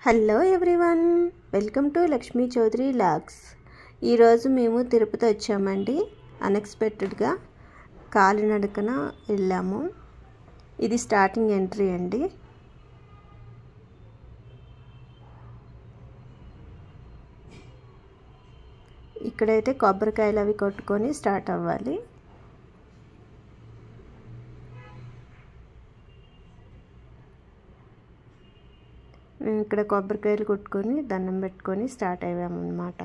Hello everyone, welcome to Lakshmi Chaudhary vlogs. ఈరోజు మేము తిరుపతి వచ్చామండి. అన్ఎక్స్పెక్టెడ్గా కాలినడకన వెళ్ళాము. ఇది స్టార్టింగ్ ఎంట్రీ అండి. ఇక్కడైతే కొబ్బరికాయలు అవి కొట్టుకొని స్టార్ట్ అవ్వాలి. మేము ఇక్కడ కొబ్బరికాయలు కొట్టుకొని దండం పెట్టుకొని స్టార్ట్ అయ్యామన్నమాట.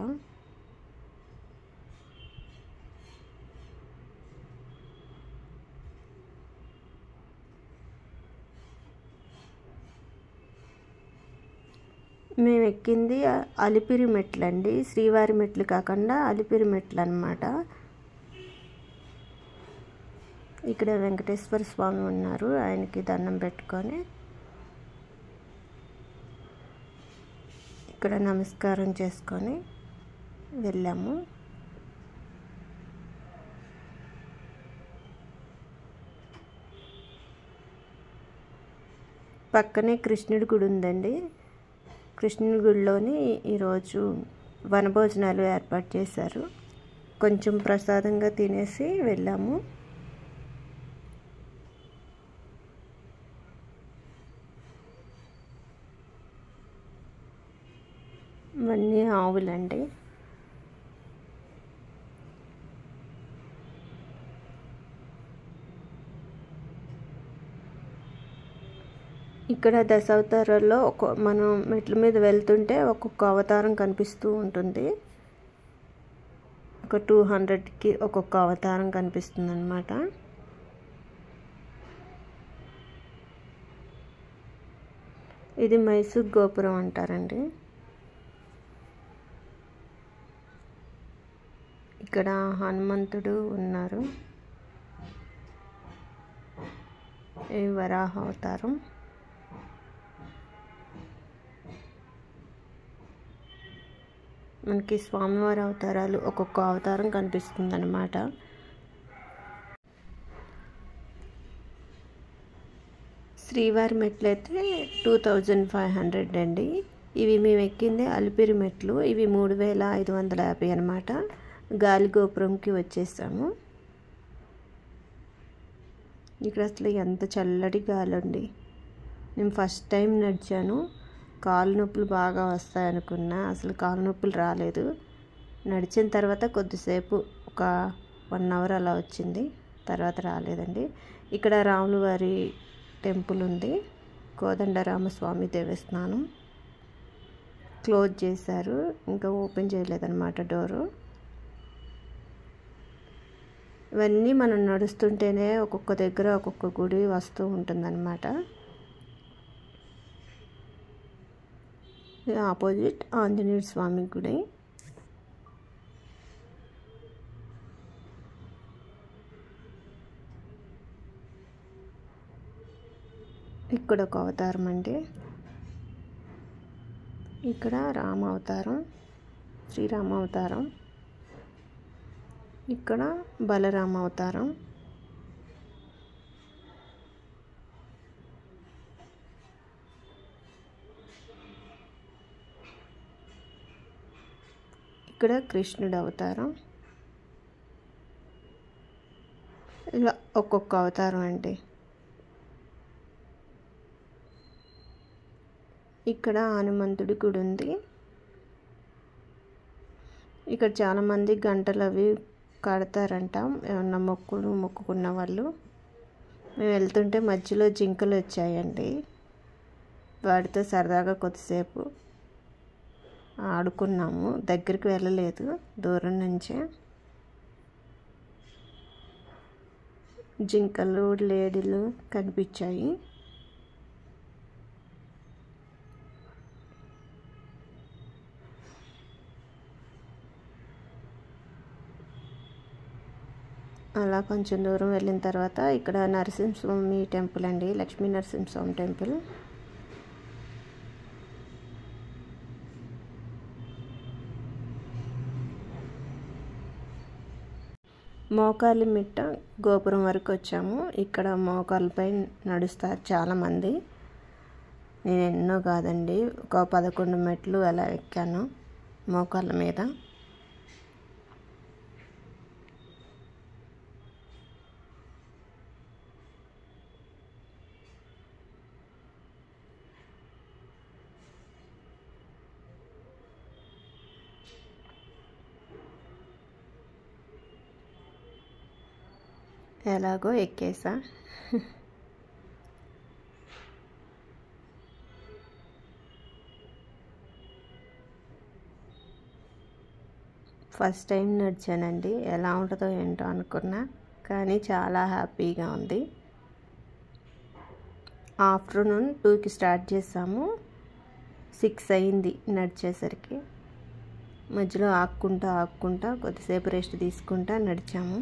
మేము ఎక్కింది అలిపిరి మెట్లు అండి. శ్రీవారి మెట్లు కాకుండా అలిపిరి మెట్లు అన్నమాట. ఇక్కడ వెంకటేశ్వర స్వామి ఉన్నారు, ఆయనకి దండం పెట్టుకొని ఇక్కడ నమస్కారం చేసుకొని వెళ్ళాము. పక్కనే కృష్ణుడి గుడి ఉందండి. కృష్ణుడి గుడిలోని ఈరోజు వనభోజనాలు ఏర్పాటు చేశారు. కొంచెం ప్రసాదంగా తినేసి వెళ్ళాము. ఇవన్నీ ఆవులండి. ఇక్కడ దశావతారాల్లో మనం మెట్ల మీద వెళ్తుంటే ఒక్కొక్క అవతారం కనిపిస్తూ ఉంటుంది. ఒక 200కి ఒక్కొక్క అవతారం కనిపిస్తుంది అన్నమాట. ఇది మైసూర్ గోపురం అంటారండి. ఇక్కడ హనుమంతుడు ఉన్నారు. ఈ వరాహ అవతారం. మనకి స్వామివారి అవతారాలు ఒక్కొక్క అవతారం కనిపిస్తుంది అన్నమాట. శ్రీవారి మెట్లు అయితే 2500 అండి. ఇవి మేము ఎక్కింది అలిపిరి మెట్లు. ఇవి 3550 అన్నమాట. గాలి గోపురంకి వచ్చేసాము. ఇక్కడ అసలు ఎంత చల్లటి గాలి అండి. నేను ఫస్ట్ టైం నడిచాను. కాలు నొప్పులు బాగా వస్తాయనుకున్నా, అసలు కాలు నొప్పులు రాలేదు. నడిచిన తర్వాత కొద్దిసేపు ఒక 1 అవర్ అలా వచ్చింది, తర్వాత రాలేదండి. ఇక్కడ రాముల వారి టెంపుల్ ఉంది. కోదండరామస్వామి దేవస్థానం. క్లోజ్ చేశారు, ఇంకా ఓపెన్ చేయలేదన్నమాట డోరు. ఇవన్నీ మనం నడుస్తుంటేనే ఒక్కొక్క దగ్గర ఒక్కొక్క గుడి వస్తూ ఉంటుందన్నమాట. ఆపోజిట్ ఆంజనేయ స్వామి గుడి. ఇక్కడ ఒక అవతారం అండి. ఇక్కడ రామ అవతారం, శ్రీరామ అవతారం. ఇక్కడ బలరామ అవతారం. ఇక్కడ కృష్ణుడు అవతారం. ఇలా ఒక్కొక్క అవతారం అండి. ఇక్కడ హనుమంతుడి గుడి ఉంది. ఇక్కడ చాలామంది గంటలు అవి కడతారంట, ఏమన్నా మొక్కుకున్న వాళ్ళు. మేము వెళ్తుంటే మధ్యలో జింకలు వచ్చాయండి. వాటితో సరదాగా కొద్దిసేపు ఆడుకున్నాము. దగ్గరికి వెళ్ళలేదు, దూరం నుంచే. జింకలు లేడీలు కనిపించాయి. అలా కొంచెం దూరం వెళ్ళిన తర్వాత ఇక్కడ నరసింహస్వామి టెంపుల్ అండి, లక్ష్మీ నరసింహస్వామి టెంపుల్. మోకాలి మిట్ట గోపురం వరకు వచ్చాము. ఇక్కడ మోకాళ్ళపై నడుస్తారు చాలామంది. నేను ఎన్నో కాదండి, ఒక 11 మెట్లు అలా ఎక్కాను మోకాళ్ళ మీద. ఎలాగో ఎక్కేసా. ఫస్ట్ టైం నడిచానండి, ఎలా ఉంటుందో ఏంటో అనుకున్నా, కానీ చాలా హ్యాపీగా ఉంది. ఆఫ్టర్నూన్ 2కి స్టార్ట్ చేసాము, 6 అయింది నడిచేసరికి. మధ్యలో ఆక్కుంటా కొద్దిసేపు రెస్ట్ తీసుకుంటా నడిచాము.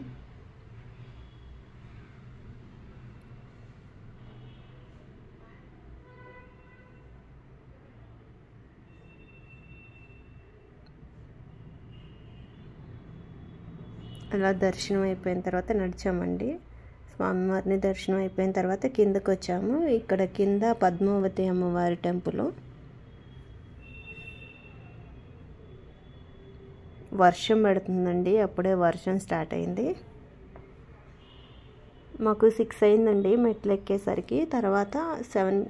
అలా దర్శనం అయిపోయిన తర్వాత నడిచామండి. స్వామివారిని దర్శనం అయిపోయిన తర్వాత కిందకు వచ్చాము. ఇక్కడ కింద పద్మావతి అమ్మవారి టెంపుల్. వర్షం పడుతుందండి, అప్పుడే వర్షం స్టార్ట్ అయింది. మాకు 6 అయిందండి మెట్లు ఎక్కేసరికి. తర్వాత 7